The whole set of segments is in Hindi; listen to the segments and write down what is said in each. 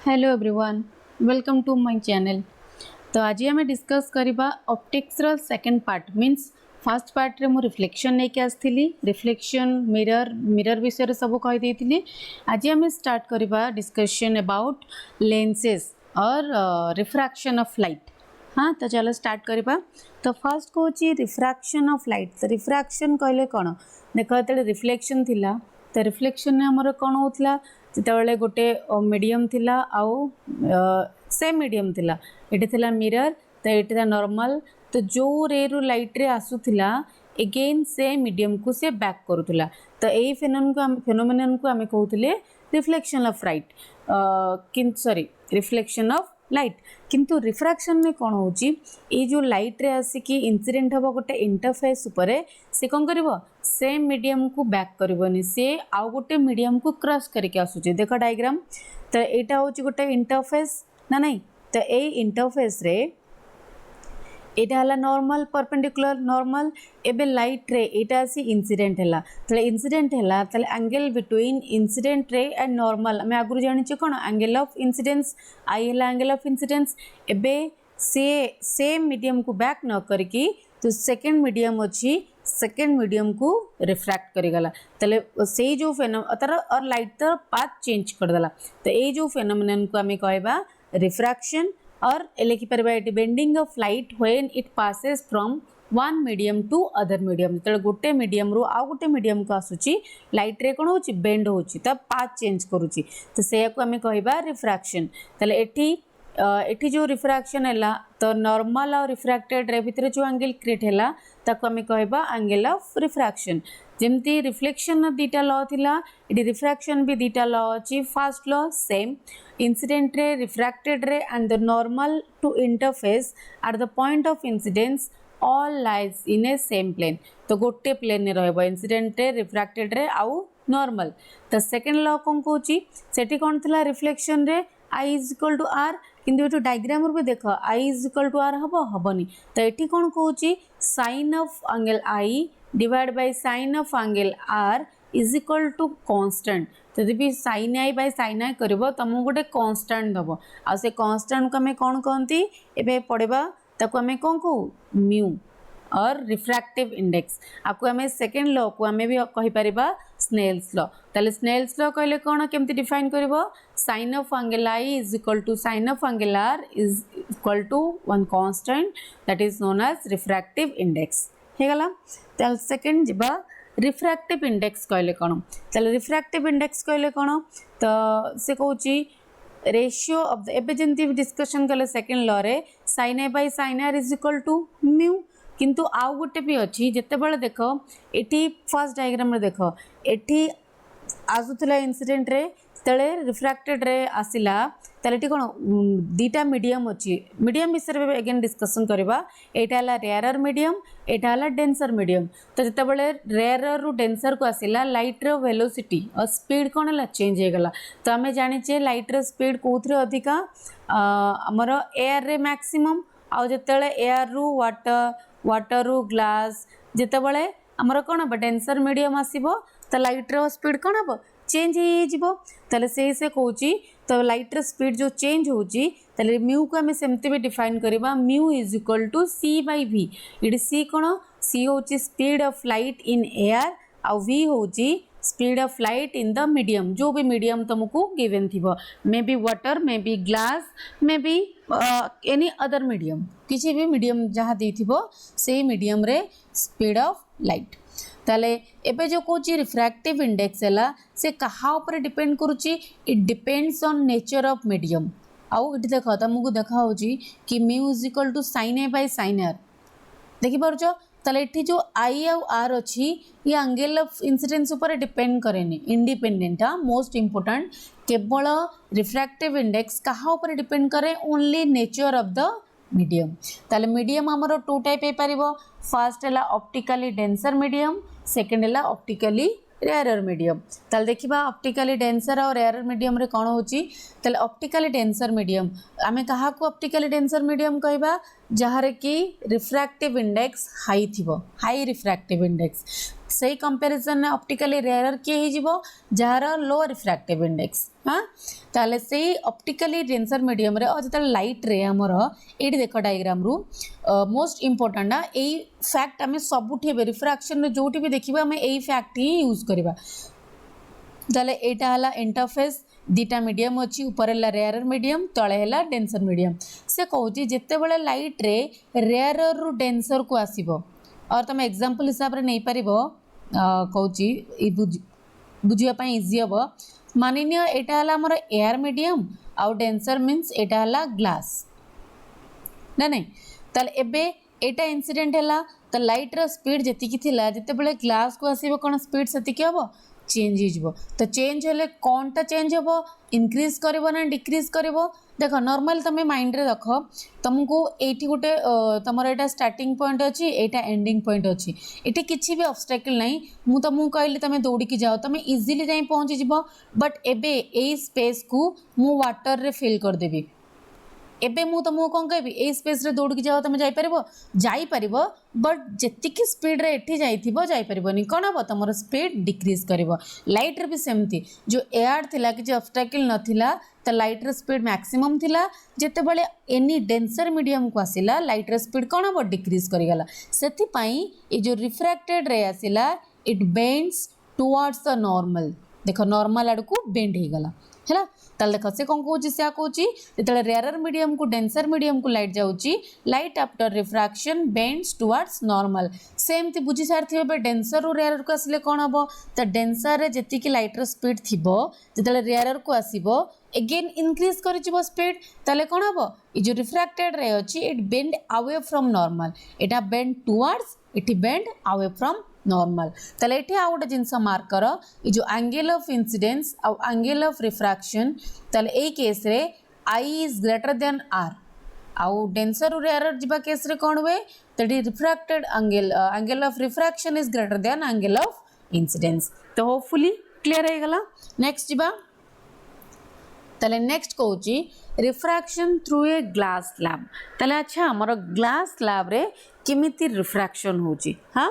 Hello everyone, welcome to my channel. तो आज आम डिस्कस करवा ऑप्टिक्स रो second part means first part रे मु रिफ्लेक्शन लेके आसली रिफ्लेक्शन मिरर विषय सब कही। आज आम स्टार्ट करवा डिस्कशन अबाउट लेंसेज और रिफ्रैक्शन ऑफ लाइट। हाँ, तो चलो स्टार्ट करवा। तो फर्स्ट कौन रिफ्रैक्शन ऑफ लाइट। तो रिफ्रैक्शन कहले कौन देख जो रिफ्लेक्शन थिला तो रिफ्लेक्शन आमर कौन होता जिते गोटे मीडियम थिला आउ सेम मीडियम थिला ये थिला मिरर तो ये नॉर्मल। तो जो रे रु लाइट रे आसुला एगेन से मीडियम को से बैक करूला। तो यही फेनोमेनन को आम कहते reflection of light sorry reflection of light. किंतु रिफ्रैक्शन में कौन हो जो लाइट रे आसिकी इंसिडेंट हम गोटे इंटरफेस उपरे से कौन कर सेम मीडियम को बैक करबनी से आउ गोटे मीडियम को क्रॉस करके आसुचे। देख डायग्राम। तो यहाँ हूँ गोटे इंटरफेस ना नहीं। तो ये इंटरफेस रे एटा हला नॉर्मल परपेंडिकुलर नॉर्मल एबे लाइट रे एटा आसी इंसिडेंट हला। तले इंसिडेंट हला तले angle between incident ray and normal मैं आगु जानि छ कोन एंगल ऑफ इंसिडेंस आई हला एंगल ऑफ इंसिडेंस। एबे से सेम मीडियम को बैक न करके तो सेकंड मीडियम अछि सेकंड मीडियम को रिफ्रैक्ट करिगला। तले से जो फेनोमेनन और लाइट तर पाथ चेंज कर देला। तो ए जो फेनोमेनन को हमें कहबा रिफ्रैक्शन और लिखिपर bending of light when it passes from one medium to other medium. जो गोटे मीडियम रू आउ गोटे मीडियम को आसुची लाइट रे कौन होची बेंड होची तब पाथ चेंज करूची। तो से को हमें कहबा रिफ्रैक्शन। तले एठी जो रिफ्रैक्शन है तो नॉर्मल और रिफ्रैक्टेड रे भितर जो एंगल क्रिएट है ताको हमें कहबा एंगल ऑफ रिफ्रैक्शन। जमती रिफ्लेक्शन दीटा लॉ थिला इडी रिफ्रैक्शन भी दीटा लॉ अछि। First law same incident ray refracted ray and the normal to interface at the point of incidence all lies in a same plane. तो गोटे प्लेन रहबो इंसिडेंट रे रिफ्रैक्टेड रे आउ नॉर्मल। तो सेकंड लॉ कौन कहूची सेठी कौन थिला रिफ्लेक्शन रे I is equal to R किंतु ये डायग्राम भी देख I is equal to R हबनी। तो ये कौन कहूँ sine of angle I divide by sine of angle R is equal to constant. तो जब sine I by sine I कर तुमको गोटे कांस्टेंट दब आ से कांस्टेंट को आम कौन कहती ए पढ़ा ताको आम कौन कहू म्यू और रिफ्रैक्टिव इंडेक्स। आपको आम सेकेंड लॉ को आम भी कहीपर स्नेल्स लॉ। ताले स्नेल्स लॉ कहले कौन केमती डिफाइन कर sine of angle I is equal to sine of angle R is equal to one constant that is known as refractive index हो गला। ताले सेकेंड जीवा रिफ्रैक्टिव इंडेक्स कहले कौन। ताले रिफ्रैक्टिव इंडेक्स कहले कौन तो से कहूँ रेशियो ऑफ द एबे जंती डिस्कशन कले सेकेंड लॉ रे sine I by sine R is equal to mu. किंतु आउ गोटे भी अच्छी जिते बड़े देख ये फर्स्ट डायग्राम रे देख ये आसुला इंसिडेंट रे तेरे रिफ्रैक्टेड रे आसिला ताले कौन दीटा मीडियम अच्छी मीडियम विषय में अगेन डिस्कसन करवा। यहाँ रेयर मीडियम यहाँ डेंसर मीडियम। तो जिते बड़े रेयर रु डेंसर को आसिला लाइट रो वेलोसिटी और स्पीड कौन है चेंज हो गला। तो आम जाने लाइट रो स्पीड कौन अधिका आमर एयर रे मैक्सिमम आउ जिते एयर रु वाटर रु ग्लास जिते बड़े आमर कौन हम डेंसर मीडियम आसब तो लाइट रो स्पीड कौन हम चेंज हो से कहूँ। तो लाइट रो स्पीड जो चेंज होची ताले म्यू को आम सेमती भी डिफाइन करवा mu is equal to c by v. ये सी कौन सी हूँ speed of light in air आउ वी हूँ speed of light in the medium जो भी मीडियम तुमको गिवन थी may be water may be glass may be any other medium किसी भी मीडियम जहाँ देथिबो से मीडियम रे स्पीड ऑफ लाइट। ताले एबे जो कहूँ रिफ्रैक्टिव इंडेक्स है से कहा ऊपर डिपेंड करुच्ची it depends on nature of medium. आउ ये देख तुमको देखा कि mu is equal to sine A by sine R देखिपार। ताले ये जो I आउ R अच्छी ये एंगल ऑफ इंसिडेंस ऊपर डिपेंड करेनी इंडिपेंडेंट। मोस्ट इंपोर्टेंट केवल रिफ्रैक्टिव इंडेक्स कहा ऊपर डिपेंड करे only nature of the medium. ताले मीडियम आमर टू टाइप हो पार। फर्स्ट है ऑप्टिकली डेंसर मीडियम सेकेंड है ऑप्टिकली रेयर मीडियम। ताले देखिबा ऑप्टिकली डेंसर और रेयर मीडियम रे कौन होची ताले ऑप्टिकली डेंसर मीडियम आमे कहा को ऑप्टिकली डेंसर मीडियम कहबा जहारे कि रिफ्रैक्टिव इंडेक्स हाई थिबो हाई रिफ्रैक्टिव इंडेक्स। सही कंपैरिजन ऑप्टिकली रेयर किए हो जार लो रिफ्रैक्टिव इंडेक्स। हाँ ताले से ऑप्टिकली डेंसर मीडियम रे जो लाइट रे आमर ये देख डायग्राम रु मोस्ट इंपोर्टेंट ना यही फैक्ट आम सबुठी रिफ्रैक्शन जो भी देखा आम यही फैक्ट ही यूज करवा ताले एटा हला इंटरफेस दीटा मीडियम अच्छी ऊपर है रेयर मीडियम तले है डेंसर मीडियम से कहूँ जिते बड़े लाइट रे रेयर रु डेंसर को आसो और तुम एग्जांपल हिसाब से नहीं पार कहूँ बुझापी इजी हम मानि नियो एटा हला हमर एयर मीडियम आउ डेंसर मीन्स एटा हला ग्लास ना नहीं ताले एबे एटा इंसिडेंट है तो लाइट रो स्पीड जी थिला जिते बड़े ग्लास को आसीबो कोन स्पीड सेतिक हम चेंज हो तो चेंज हेले कौनटा चेंज हम इनक्रीज करबो ना डिक्रीज करबो देख नॉर्मल तुम माइंड रे रख तुमको एठी गोटे तुमर एटा स्टार्टिंग पॉइंट अच्छी एटा एंडिंग पॉइंट अच्छी एटी किसी भी ऑब्स्टेकल नहीं मु तुमको कहली तुम दौड़ी की जाओ तुम इजीली जाई पहुंची जिवो बट एबे एई स्पेस को मु वाटर रे फिल कर देबी एबे मु तुमको कौन कहबी ए स्पेस रे दौड़ के जाओ तुम जापर बट जेतिक स्पीड रे एठी जाइथिबो जाइपरिबोनी कौन हम तुम स्पीड डिक्रीज करिवो लाइट रे भी सेमती जो एयर थिला कि ऑब्स्टेकल नथिला तो लाइट रे स्पीड मैक्सिमम थिला जेते बळे एनी डेंसर मीडियम को आसिला लाइट रे स्पीड कौन हम डिक्रीज करिगला सेति पई ए जो रिफ्रैक्टेड रे आसिला it bends towards the normal देख नॉर्मल आड़ को बेंड हो गला है ताल देख से कौन कौन से कौन जो रेयर मीडियम को डेंसर मीडियम को लाइट जाऊँगी light after refraction bends towards normal सेमती बुझी सारी डेंसर रु रेयर को आसिले कौन हम तो डेंसर रे जेतिकी लाइट रो स्पीड थी जो रेयर को आसो एगेन इनक्रीज कर स्पीड ताले कौन हम ये जो रिफ्रैक्टेड रे अच्छी it bend away from normal एटा bend towards it bend away from normal ताले एठी आ गोटे जिनस मार्क कर ये जो एंगल ऑफ इंसिडेंस आउ एंगल ऑफ रिफ्रैक्शन ताले ए केस रे I is greater than R आउ डेंसर रु रेयर जिबा केस रे कोन हुए तो refracted angle of refraction is greater than angle of incidence तो होपफुली क्लियर हो गला नेक्स्ट जिबा ताले नेक्स्ट कहूँ refraction through a glass slab ताले अच्छा हमर ग्लास स्लैब रे केमिति रिफ्रैक्शन होची हाँ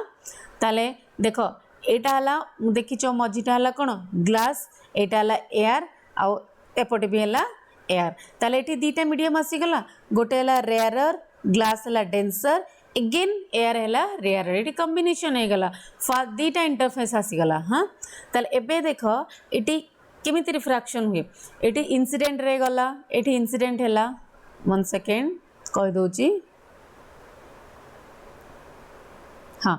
ताले देख एटा हला देखिच मझीटा हला कौन ग्लास एटा हला एयर आउ एपटे भी हला एयर ताले एठी दीटा मीडियम आसीगला गोटे हला रेयर ग्लास हला डेंसर एगेन एयर है रेयर ये कॉम्बिनेशन हो गला दीटा इंटरफेस आसीगला हाँ ताले एबे देख ये केमिति रिफ्रैक्शन हुए ये इंसिडेंट रे गला ये इंसिडेंट है 1 सेकेंड कह दूची हाँ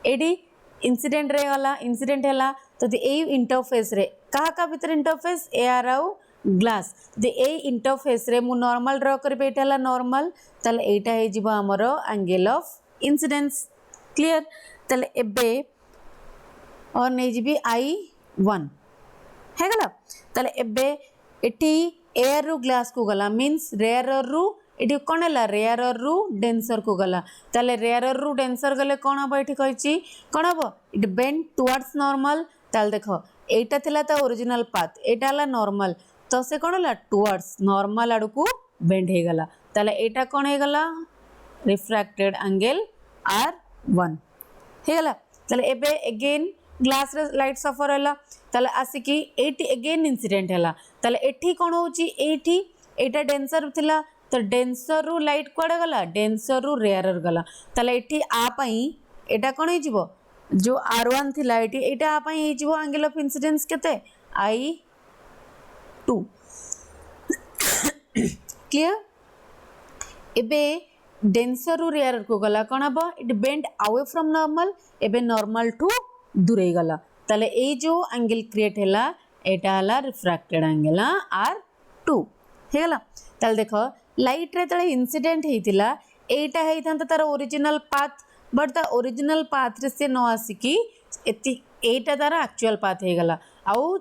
ये इंसिडेंट रे गला इंसिडेंट है तो ये इंटरफेस रे क्या भीतर इंटरफेस एयर आउ ग्लास ये इंटरफेस रे मु नॉर्मल ड्रॉ करें ये नॉर्मल ताले एटा हे जिवो हमर एंगल ऑफ इंसिडेंस क्लियर ताले एबे और नहीं जीबी I1 है गला ताले एबे एटी एयर रु ग्लास को गला मीन्स रेयर रु ये कौन है रेयर रु डेंसर को गला ताले रेयर रु डेंसर गले कौन हम ये कही कौन हम इट बेंड टुवर्ड्स नॉर्मल ताले देख एटा थिला तो ओरिजिनल पाथ एटा हला नॉर्मल तो से कौन है टुवर्ड्स नॉर्मल आड़ को बेंड हो गला ताले एटा कौन हो गला रिफ्रैक्टेड एंगल R1 हो गला ताले एबे अगेन ग्लास रे लाइट सफर है ताले आसिकी एटी अगेन इंसिडेंट है ताले एठी कौन होची एठी एटा डेंसर थिला तो डेंसर रु लाइट कुआड़े गला डेंसर रु रेयर गला ताले एठी आ पई एटा कौन हो जो R1 थिला एटी एटा आ पई हो एंगल ऑफ इंसिडेंस केते I2 क्लियर एबे डेंसर रु रेयर को गला कौन हम it bend away from normal एबे नॉर्मल टू दूरे गला ताले ए जो एंगल क्रिएट हैला एटा हला रिफ्रैक्टेड एंगल R2 हे गला ताले देखो लाइट रे तळे इंसिडेंट हेतिला एटा हेइथांता तार original path but the original path रे से न आसिकी एति एटा तार एक्चुअल पाथ हे गला आउ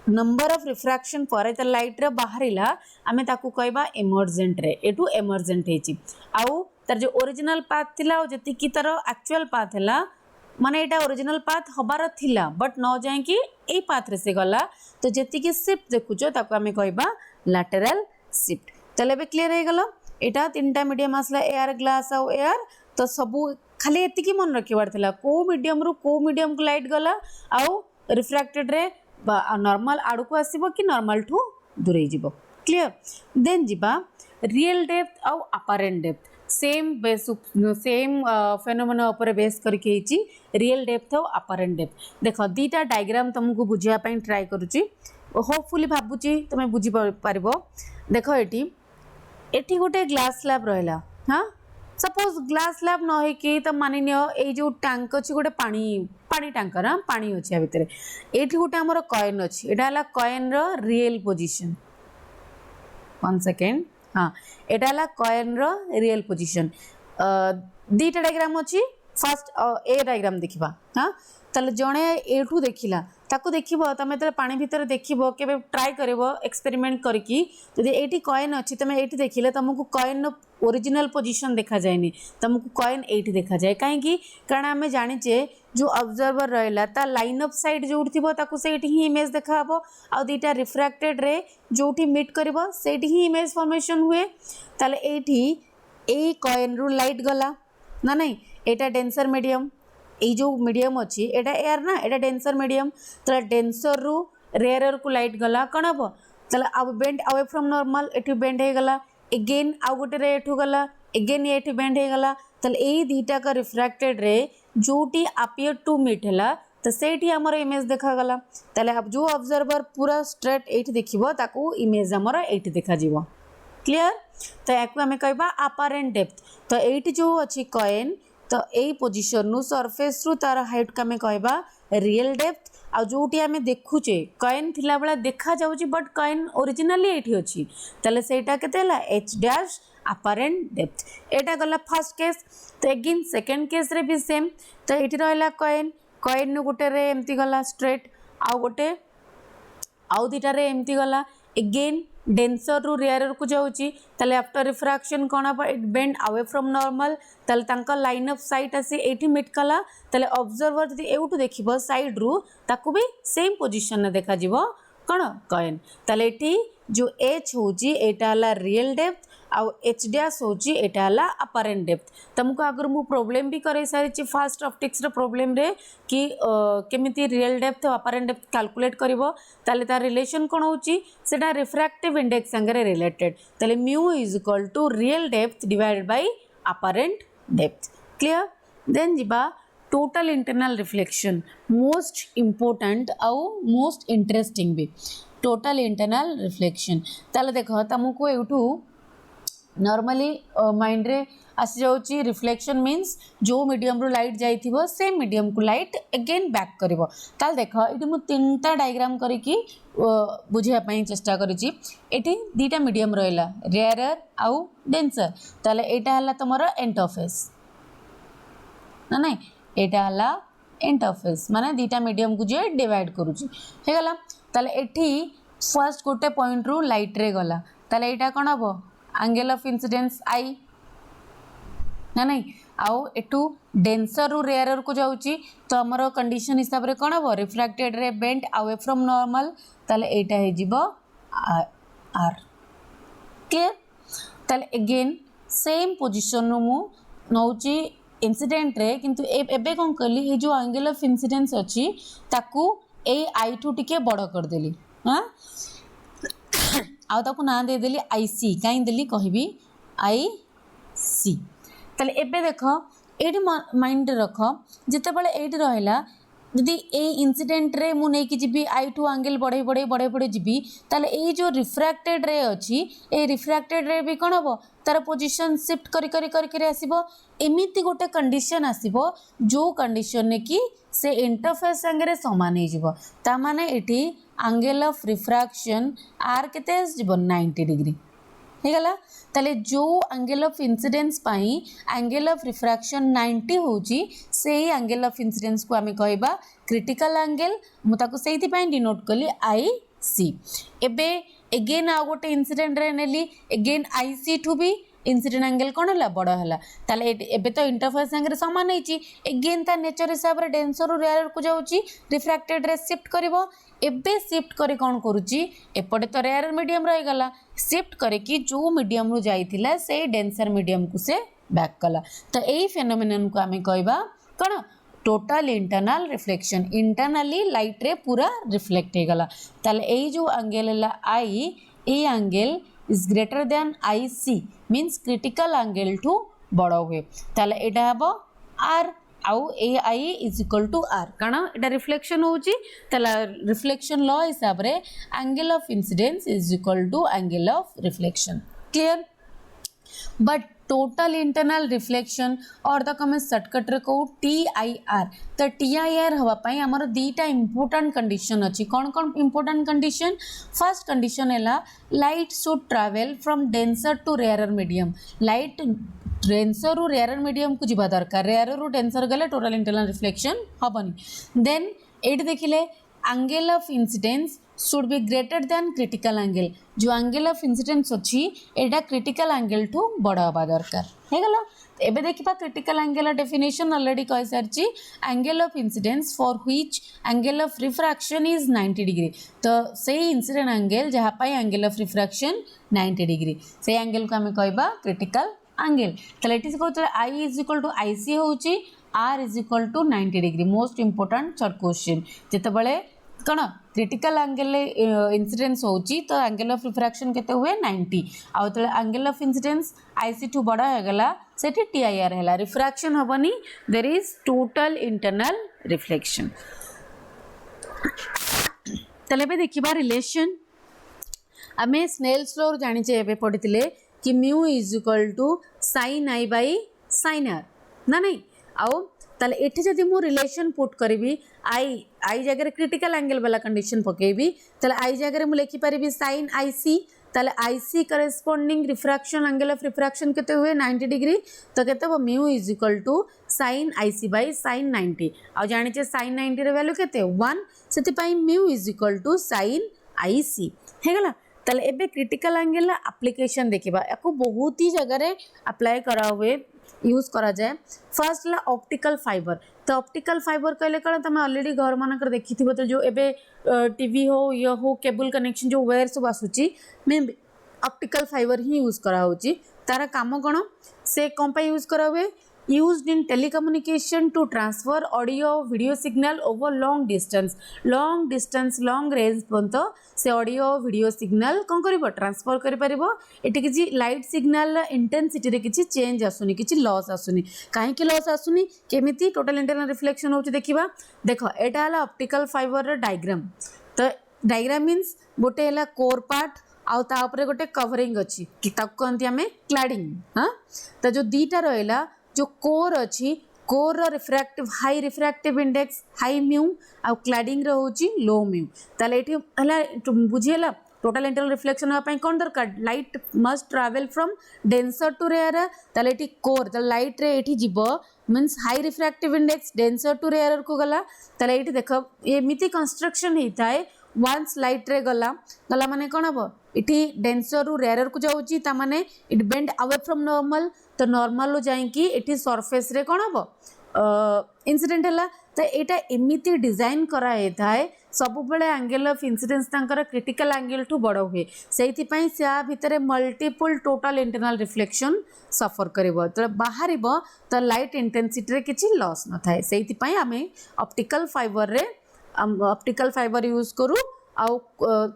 नंबर ऑफ रिफ्रैक्शन पर त लाइट रे बाहरिला आमे ताकू कहबा एमर्जेंट रे एटू एमर्जेंट हेची आउ तार जो ओरिजिनल पाथ थिला ओ जति की तार एक्चुअल पाथ हैला माने एटा ओरिजिनल पाथ हबार थिला बट न जाय कि ए पाथ रे से गला तो जति की शिफ्ट देखुचो ताकू आमे कहबा लैटरल शिफ्ट चले बे क्लियर हो गला एटा तीनटा मीडियम आसला एयर ग्लास आउ एयर तो सबू खाली एतिकी मन रखिबार थिला को मीडियम को लाइट गला आउ रिफ्रैक्टेड रे नॉर्मल आड़ को आसीबो कि नॉर्मल ठू दूरे जीवो क्लियर देन जीवा रियल डेप्थ आउ apparent depth same base same phenomena ऊपर बेस करके रियल डेप्थ और अपरेंट डेप्थ देख दीटा डायग्राम तुमको बुझापी ट्राए करुच्ची होपफुली भावुची तुम बुझीपार देख ये गोटे ग्लास स्लैब रहा हाँ सपोज ग्लास स्लैब न होकि तो मानि नियो ए जो टैंक अच्छी गोटे पानी पानी टैंकर हाँ पानी अच्छी या भितर ये गोटे आमर कॉइन अच्छी यहाँ कॉइन रो रियल पोजिशन 1 सेकेंड हाँ यहाँ है कॉइन रो रियल पोजिशन दीटा डायग्राम अच्छी फास्ट ए डायग्राम देखा हाँ ताले जड़े एठू देखला ताकू देखिब तुम जो पानी भितर देखिब के ट्राए कर एक्सपेरिमेंट करके जब ये कॉइन अच्छी तुम ये देखिले तुमको कॉइन ओरिजिनल पोजिशन देखा जाए तुमको कॉइन ये देखा जाए कहीं कारण आम जाचे जो ऑब्जर्वर रहा लाइन ऑफ साइट जो थी ही इमेज देखा आ दीटा रिफ्रैक्टेड रे जो मीट कर ही इमेज फॉर्मेशन हुए ताले ये कॉइन रु लाइट गला ना नहीं यहाँ डेंसर मीडियम ये जो मीडियम अच्छी एटा एयर ना एटा डेंसर मीडियम तो डेंसर रु रेयर को लाइट गला कौन हम तो बेंड अवे फ्रॉम नॉर्मल ये बेंड हो गला एगेन आउ गोटे रे एठू गला एगेन ये बेंड हो गला तो ये दीटा का रिफ्रैक्टेड रे जोटी अपियर टू मीट है तो से आमर इमेज देखा गला ताले जो ऑब्जर्वर पूरा स्ट्रेट ये देखिबो ताकू इमेज आमर ये देखा जीवो क्लियर तो याकू आमे कहबा अपरेंट डेप्थ तो ये जो अच्छी कॉइन तो यही पोजिशन रु सरफेस रु तार हाइट को आम कहबा रियल डेप्थ आ जोटी आम देखुचे कॉइन थिला बेला देखा जाउची बट कॉइन ओरिजिनली एठी अछि तले सेटा केते हला एच डैश अपरेंट डेप्थ एटा गला फर्स्ट केस तो अगेन सेकंड केस रे भी सेम तो एठी रहला कॉइन कॉइन नु गोटे रे एमती गला स्ट्रेट आ गोटे आउ दीटा रे एमती गला अगेन डेंसर रु रेयर को जाऊँगी ताले आफ्टर रिफ्रैक्शन कौन हम it bend away from normal ताले तांका लाइन ऑफ साइट आसी एठी मीट कला ताले ऑब्जर्वर जदि एउटू देखिबो साइड रु ताकू भी सेम पोजीशन ने देखा जीवो कौन कॉइन ताले एठी जो एच होची एटा हला रियल डेप्थ आउ एच डैश होची एटा हला अपरेंट डेप्थ तुमको अगर मु प्रॉब्लम भी करे सारी फास्ट ऑप्टिक्स रे प्रॉब्लम रे कि केमिति रियल डेप्थ और अपरेंट डेप्थ कैलकुलेट करिवो ताले तार रिलेशन कोन होची सेटा रिफ्रैक्टिव इंडेक्स संगे रिलेटेड ताले mu is equal to real depth divided by apparent depth clear then जिबा total internal reflection most important आउ मोस्ट इंटरेस्टिंग भी टोटल इंटरनल रिफ्लेक्शन ताले देखो तुमको एठू नॉर्मली माइंड रे आसी जाउची रिफ्लेक्शन मीन्स जो मीडियम रो लाइट जाइथिबो सेम मीडियम को लाइट अगेन बैक करिवो ताल देखो इटी मु तीनटा डायग्राम करिकी बुझिया पई चेष्टा करिची एटी दीटा मीडियम रहला रेयरर आउ डेंसर ताले एटा हला तमरो इंटरफेस ना नहीं एटा हला इंटरफेस माने दीटा मीडियम को जे डिवाइड करूची हे गला ताले एठी फर्स्ट गोटे पॉइंट रु लाइट रे गला ताले एटा कोन हबो एंगल ऑफ इंसिडेंस आई ना नहीं आउ एटू डेंसर रु रेयर को जाऊँगी तो आमर कंडीशन हिसाब रे कौन हम रिफ्रैक्टेड रे बेंड अवे फ्रॉम नॉर्मल ताले एटा हे जिवो आर क्लियर ताले अगेन सेम पोजीशन नु मु नौची इंसिडेंट रे किंतु एबे कोन करली ए जो एंगल ऑफ इंसिडेंस अछि ताकू ए आई टू टिके बड़ कर देली हां आउ ताकू ना दे देली आईसी काई देली कहबी आईसी ताले एबे देखो एटी माइंड रख जिते बळे एटी रहला यदि ए इंसिडेंट रे मु नहीं कि जीबी आई टू एंगल बढ़े बढ़े बढ़े बढ़े जीबी ताले ए जो रिफ्रैक्टेड रे अछि ए रिफ्रैक्टेड रे भी कोन हबो तार पोजीशन शिफ्ट करी करी करी करी आसीबो एमिति गोटे कंडीशन आसीबो जो कंडीशन ने कि से इंटरफेस संगे समान हो जिवो ता माने एटी एंगल ऑफ रिफ्रैक्शन आर केते जीवो 90 डिग्री हे गला ताले जो एंगल ऑफ इंसिडेंस पाई एंगल ऑफ रिफ्रैक्शन 90 होची से एंगल ऑफ इंसिडेंस को आमे कहबा क्रिटिकल एंगल मु ताको सेति पाई डिनोट कली आई सी एबे अगेन आ गोटे इंसिडेंट रे नेली again i c to be incident angle कौन है बड़ है ताले एबे तो इंटरफेस संगे सामान होती एगेन ता नेचर हिसाब रे डेंसर रु रेयर को जाउची रिफ्रैक्टेड रे शिफ्ट करिवो एबे शिफ्ट करी कौन करुची एपटे तो रेयर मीडियम रही गला शिफ्ट करे कि जो मीडियम रु जाइथिला से डेंसर मीडियम को से बैक कला तो यही फेनोमेनन को आमे कहबा कौन total internal reflection internally light रे पूरा रिफ्लेक्ट हो गला ताले ए जो एंगल है आई ए angle is greater than I C means critical angle ठू बड़ हुए ताले एटा हबो आर आउ ए I is equal to R कारण एटा रिफ्लेक्शन होची ताला रिफ्लेक्शन लॉ हिसाब रे angle of incidence is equal to angle of reflection clear but total internal reflection और तक हमें सर्टकट रे कहू TIR तो TIR हवा पाई हमर दीटा इंपोर्टेंट कंडीशन अछि कौन कौन इंपोर्टेंट कंडीशन फर्स्ट कंडीशन हैला light should travel from denser to rarer medium light denser रु रेयरर मीडियम को जीवा दरकार रेयरर रु डेंसर गले टोटल इंटरनल रिफ्लेक्शन हबनी देन एट देखिले angle of incidence should be greater than critical angle जो एंगल ऑफ इंसिडेंस अच्छी एटा क्रिटिकल एंगल ठू बड़ हवा दरकार है गला एबे देखिबा क्रिटिकल एंगल डेफिनेशन ऑलरेडी कहि सारची angle of incidence for which angle of refraction is 90 degree तो से इंसिडेंट एंगल जहा पाई एंगल ऑफ रिफ्रैक्शन 90 डिग्री से एंगल को हमें कहबा क्रिटिकल एंगल तले इट इज कहत I is equal to IC होची R is equal to 90 degree most important short question जेते बळे कौन क्रिटिकल एंगल इंसिडेंस होची तो एंगल ऑफ रिफ्रैक्शन केते हुए 90 आउ तो एंगल ऑफ इंसिडेंस आईसी टू बड़ा हो गला सेठी टीआईआर हैला रिफ्रैक्शन हबनी there is total internal reflection तले बे देखिबा रिलेशन हमें स्नेल्स लॉ जानि छे एबे पढितिले कि mu is equal to sin i by sin r ना नहीं आउ ताले एठी जदि मु रिलेशन पुट करबी आई जगह क्रिटिकल एंगल वाला कंडीशन पकेबी ताले आई जगह मु लिखि परिबी sin ic ताले ic corresponding refraction angle of refraction केते हुए 90 डिग्री तो केते हो mu is equal to sin ic by sin 90 आ जानि छे sin 90 रे वैल्यू केते 1 सेति पई mu is equal to sin ic हे गला ताले एबे क्रिटिकल एंगल एप्लीकेशन देखिबा याको बहुत ही जगह रे अप्लाई करा हुए यूज करा जाए फर्स्ट ला ऑप्टिकल फाइबर तो ऑप्टिकल फाइबर कहले कण तुम ऑलरेडी घर मानकर देखिथिबो तो जो एबे टीवी हो ये हो केबल कनेक्शन जो वायर सब आसुची मैं ऑप्टिकल फाइबर ही यूज करा होची तारा काम कोन से कोन पे यूज करा हुए used in telecommunication to transfer audio video signal over long distance long range Pant से ऑडियो वीडियो सिग्नल कौन करिवो ट्रांसफर करि परिबो एटी किछि लाइट सिग्नल इंटेंसिटी रे किछि चेंज आसुनी किछि लॉस आसुनी काहे कि लॉस आसुनी केमिति टोटल इंटरनल रिफ्लेक्शन होछि देखिबा देखो एटा हला ऑप्टिकल फाइबर रे डायग्राम तो डायग्राम मींस गोटे हला कोर पार्ट आउ ता ऊपर गोटे कवरिंग अछि कि ताको कहंती हमें क्लैडिंग हां तो जो दीटा रहला जो कोर अच्छी core refractive high refractive index high mu आ क्लैडिंग रोची लो म्यू ताले एठी हला बुझियला टोटल इंटरनल रिफ्लेक्शन होआ पई कोन दरकार light must travel from denser to rarer ताले एठी कोर ताले लाइट रे एठी जिवो means high refractive index denser to rarer को गला ताले एठी देखो एमिति कंस्ट्रक्शन हे थाए वंस लाइट रे गला गला माने कोन हबो इठी डेंसर रु रेयरर को जाउची ता माने it bend away from normal तो नॉर्मल लो जाई कि एठी सरफेस रे कोन हबो इंसिडेंट हला तो एटा एमिति डिजाइन करा हे थाए सब बेले एंगल ऑफ इंसिडेंस तांकर क्रिटिकल एंगल टू बड़ हुए सेति पई से भितरे मल्टीपल टोटल इंटरनल रिफ्लेक्शन सफर करबो तो बाहरिबो तो लाइट इंटेंसिटी रे किछि लॉस न थाए सेति पई हमें optical fibre ray optical fibre use करू आउ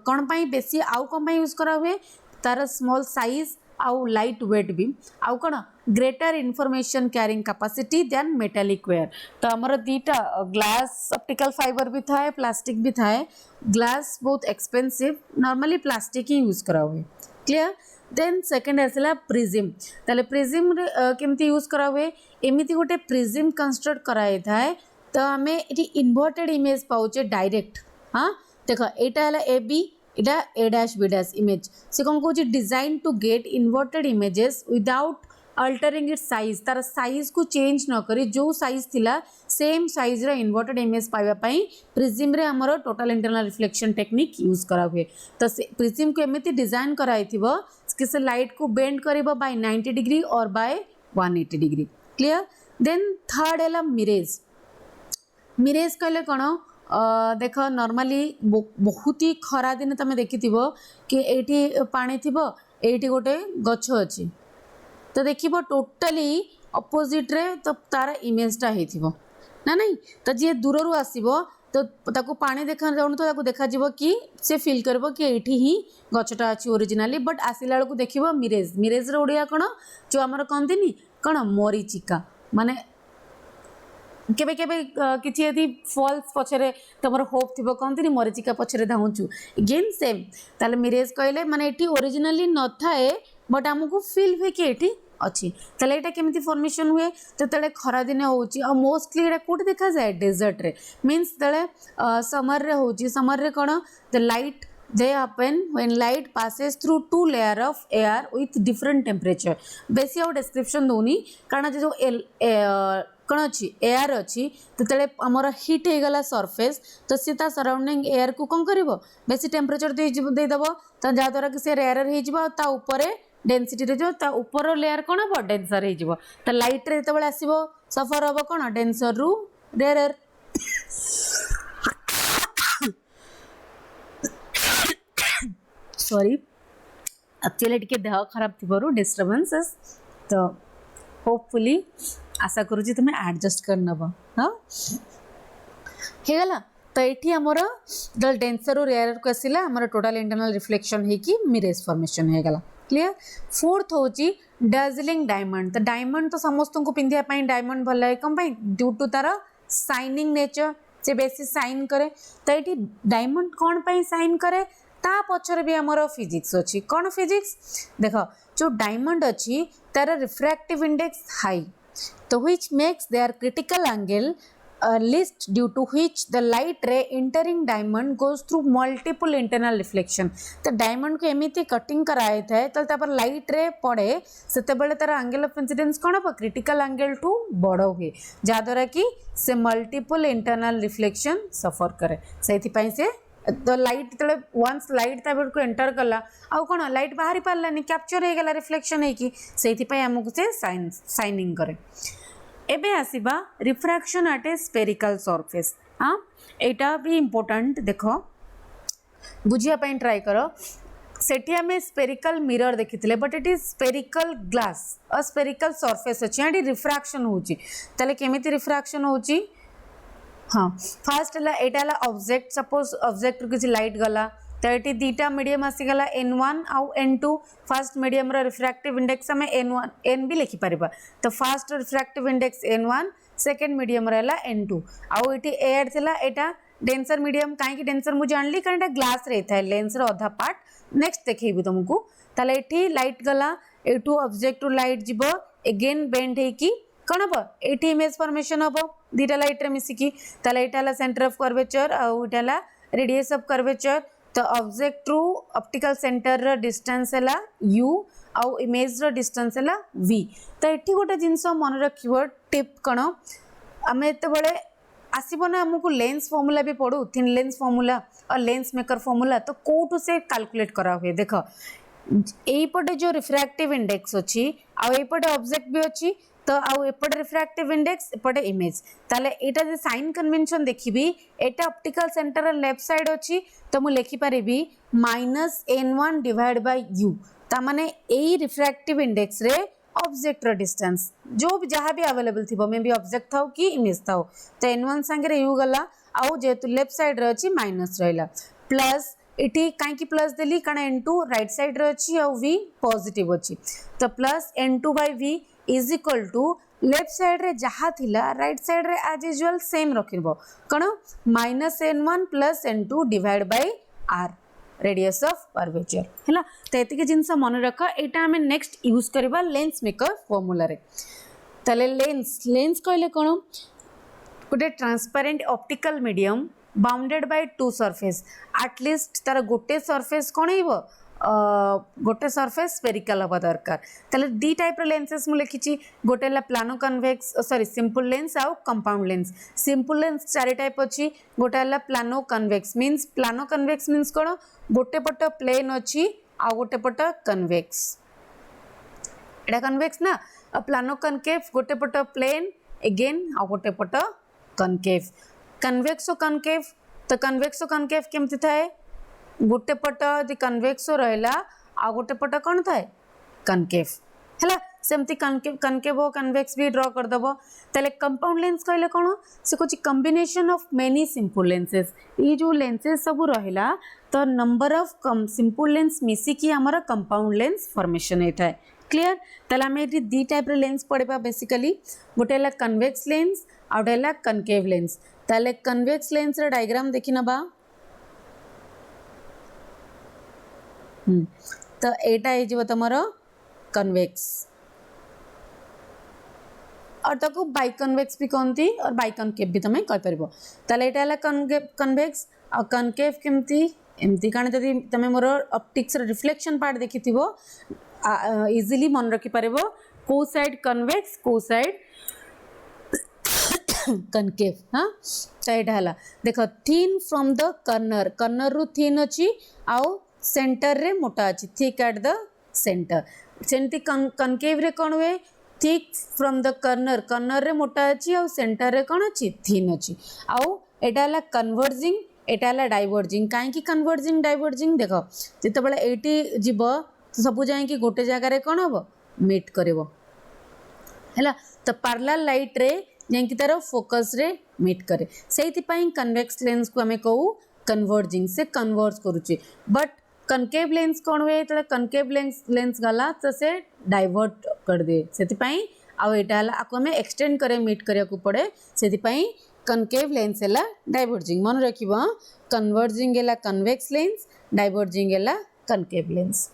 कोन पई बेसी आउ कोन पई यूज करा हुए तार स्मॉल साइज आउ लाइट वेट भी आउ कोन greater information carrying capacity than metallic wire तो हमर दीटा ग्लास ऑप्टिकल फाइबर भी थाए प्लास्टिक भी थाए ग्लास बहुत एक्सपेंसिव नॉर्मली प्लास्टिक ही यूज करा हुए क्लियर देन सेकंड आसला प्रिज्म ताले प्रिज्म केमती यूज करा हुए एमिति गोटे प्रिज्म कंस्ट्रक्ट कराई थाए तो हमें इटी इन्वर्टेड इमेज पाउचे डायरेक्ट हाँ देखो एटा हला ए बी इटा a dash b dash image से कौन कहूँ design to get inverted images without altering its size तार साइज को चेंज न करी जो साइज थिला सेम साइज रे इन्वर्टेड इमेज पाइबा पई प्रिज्म रे हमरो total internal reflection technique use करा हुए तो प्रिज्म को एमिति डिजाइन कराई थिबो कि से लाइट को बेंड करिबो बाय 90 डिग्री और by 180 degree clear then third हैला मिरेज मिरेज कहले कोन देख नॉर्मली बहुत ही खरा दिन तुम देखिथिबो कि एठी पानी थिबो एठी गोटे गछ अछि तो देखिबो टोटली अपोजिट रे तो तार इमेजटा हेथिबो ना नहीं तो जी दूर रू आसो तो ताको पानी देखा जाऊन तो ताको देखा जीवो कि से फील करबो कि एठी ही गछटा अछि ओरिजिनली बट आसिला बेलू देखिबो मिरेज मिरेज रो ओडिया कोन जो हमर कहंतिनी कोन मरीचिका माने केबे केबे किछि यदि फॉल्स पछरे तमर होप थिबो कहंतिनी मरीचिका पछरे धाउचु अगेन सेम ताले मिरेज कहले माने एठी ओरिजिनली न थाए बट हमकु फील हुए कि एठी अच्छी ताले एटा केमिति फॉर्मेशन हुए तो तले खरा दिन होची और मोस्टली एटा कोट देखा जाए डेजर्ट रे मींस तले समर रे होची समर रे कोन the light they happen when light passes through two layer of air with different temperature बेसी आउ डिस्क्रिप्शन दोनी कारण जो कौन अच्छी एयर अच्छी तो आमर हिट हो गला सरफेस तो सी सराउंडिंग एयर को कौन कर बेसी टेम्परेचर देदेव तो जहाद्वारा कि सी रेयर होपर डेनसीटी जो ता ऊपर लेयर कौन हम डेनसर हो तो लाइट रे जो आसो सफर हम कौन डेनसर रु रेयर सॉरी एक्चुअली टिके देह खराब थी डिस्टर्बेंसेस तो होपफुली आशा करुँच तुम्हें एडजस्ट कर नब हाँ होगला तो ये आमर जो डेनसर रु रेयर को आसला आमर टोटल इंटरनल रिफ्लेक्शन होगी मिरेज फॉर्मेशन होगला क्लियर फोर्थ हूँ डार्जिलिंग डायमंड तो डायमंड तो समस्त को पिंधापी डायमंड भल लगे कौन ड्यू टू तार साइनिंग नेचर से बेसी साइन करे तो ये डायमंड कौन पाई साइन करे ता पछरे भी आमर फिजिक्स अच्छी कौन फिजिक्स देख जो डायमंड अच्छी तार रिफ्रैक्टिव इंडेक्स हाई तो which makes their critical angle least due to which the light ray entering diamond goes through multiple internal reflection तो डायमंड को एमिति कटिंग कराए थाए तो तापर लाइट रे पड़े सेते बेले तार एंगल ऑफ इंसिडेंस कोन हो क्रिटिकल एंगल टू बड़ हुए जा द्वारा कि से मल्टीपल इंटरनल रिफ्लेक्शन सफर करे सेति पई से तो लाइट तले वंस लाइट ता को एंटर कला आउ कोन लाइट बाहरी पारलानी कैप्चर हो गला रिफ्लेक्शन है कि सेति पई हमकु से साइनिंग करे एबे आसीबा refraction at a spherical surface हाँ एटा भी इम्पोर्टेंट देखो बुझिया पई ट्राई करो सेठी आमे स्फेरिकल मिरर देखिथिले but it is spherical glass uh spherical surface अछि एटी रिफ्रैक्शन होची तले केमिति रिफ्रैक्शन होची हाँ फास्ट है ऑब्जेक्ट सपोज ऑब्जेक्ट किसी लाइट गला तो ये दीटा मीडियम आसीगला N1 आउ N2 fast medium refractive index आम N1 N भी लिखिपर तो fast refractive index N1 second medium रहा N2 आउ ये एयर थिला एटा डेंसर मीडियम कहीं डेंसर मुझे जानली कारण ग्लास रही था लेंस अधा पार्ट नेक्स्ट देखी तुमको ताले ये लाइट गला एठू ऑब्जेक्ट लाइट जीव एगेन बेंड होगी कौन हम ये इमेज फॉर्मेशन हम दीटा लाइट रे मिसिकी ताले एटा सेंटर ऑफ कर्वेचर आउ एटा रेडियस ऑफ कर्वेचर तो ऑब्जेक्ट रु ऑप्टिकल सेंटर रो डिस्टेंस है u आउ इमेज रो डिस्टेंस है v तो ये गोटे जिनस मन रखियो टिप कौन आम एत बड़े आसब ना आमको लेंस फॉर्मूला भी पढ़ू थिन लेंस फॉर्मूला और लेंस मेकर फॉर्मूला तो कौटू से कैलकुलेट करा हुए देख यहीपटे जो रिफ्रैक्टिव इंडेक्स अच्छी आउपटे ऑब्जेक्ट भी अच्छी तो आउ एपटे रिफ्रैक्टिव इंडेक्स एपटे इमेज ताले एटा जे साइन कन्वेंशन देखिबी एटा ऑप्टिकल सेंटर लेफ्ट साइड अच्छी तो मु लिखि परिबी -n1 डिवाइड बाय u ता माने एई रिफ्रैक्टिव इंडेक्स रे ऑब्जेक्ट रो डिस्टेंस जो भी जहाँ भी अवेलेबल थी मे भी ऑब्जेक्ट था कि इमेज था तो n1 संगे u गला आउ जेतु लेफ्ट साइड रे अच्छी माइनस रहिला प्लस इटी कहीं प्लस देली कारण n2 राइट साइड रे अच्छी और v पॉजिटिव अच्छी तो plus n2 by v is equal to left side रे जहाँ थिला राइट साइड रे एज यूजुअल सेम रखिबो कण -n1 plus n2 divide by r radius of curvature हैला तो एतिके जिंस मन रख एटा हमें नेक्स्ट यूज करबा लेंस मेकर फार्मूला रे तले लेंस लेंस कहले कोन गोटे transparent optical medium bounded by two surface at least तार गोटे सरफेस कोन हेबो गोटे सरफेस स्फेरिकल हवा दरकार ताले दी टाइप रो लेंसेस मु लिखिची गोटे ला plano convex sorry simple lens आउ कंपाउंड लेंस सिंपल लेंस चारि टाइप अछि गोटे ला प्लानो कन्वेक्स मींस कोन गोटे पट प्लेन अछि आ गोटे पट कन्वेक्स एटा कन्वेक्स ना प्लानो कनकेव गोटे पट प्लेन अगेन आ गोटे पट कनकेव कन्वेक्सो कनकेव तो कन्वेक्सो कनकेव केमति थाए गोटे पट दि कन्वेक्सो रहला आ गोटे पट कोन थाए कनकेव हैला सेमती कनकेव कन्वेक्स भी ड्रॉ करदेव ताले कंपाउंड लेंस कहले कौन से कुछ combination of many simple lenses ये जो लेंसेस सब रहिला तो नंबर ऑफ सिंपल लेंस मिसिकी आमर कंपाउंड लेंस फॉर्मेशन होता है क्लियर ताले आम ये दी टाइप लेंस पढ़ा बेसिकली गोटे है कन्वेक्स लेंस आउ गोटे है कनकेव लेंस ताले कन्वेक्स लेंस डायग्राम देखि नबा तो एटा हो तुमर कन्वेक्स और ताको बाइकन्वेक्स भी कहती और बाइकनकेव भी तुम कहीपर ताले एटा है कन्वेक्स आ कनकेव केमती एमती कारण जदि तुम मोर ऑप्टिक्स रिफ्लेक्शन पार्ट देखि इजिली मन रखिपर को साइड कन्वेक्स को साइड कनकेव हाँ तो यहाँ है देख thin from the corner corner रु थिन अच्छी आउ सेंटर रे मोटा अच्छी थिक एट द सेंटर सेमती कनकेव रे कौन हुए thick from the corner corner रे मोटा अच्छी आउ सेंटर रे कौन अच्छी थिन अच्छी आउ एटा है कन्वर्जिंग एटा है डाइवर्जिंग कहीं कन्वर्जिंग डाइवर्जिंग देख जिते बड़े एटी जीव सब जाए गोटे जगार कौन हम मीट कर तो पार्लर लाइट रे जाकि तार फोकस रे मीट करे से कन्वेक्स लेंस को आम कहू कन्वर्जिंग से कन्वर्ज करुचे बट कनकेव लेंस कौन हुए तो कनकेव लेंस गला तो से डाइवर्ट कर दे से आपको आम एक्सटेंड करे मीट करिया को पड़े से कनकेव लेंस है डाइवर्जिंग मन रख कन्वर्जिंग है कन्वेक्स लेंस डाइवर्जिंग है कनकेव लेंस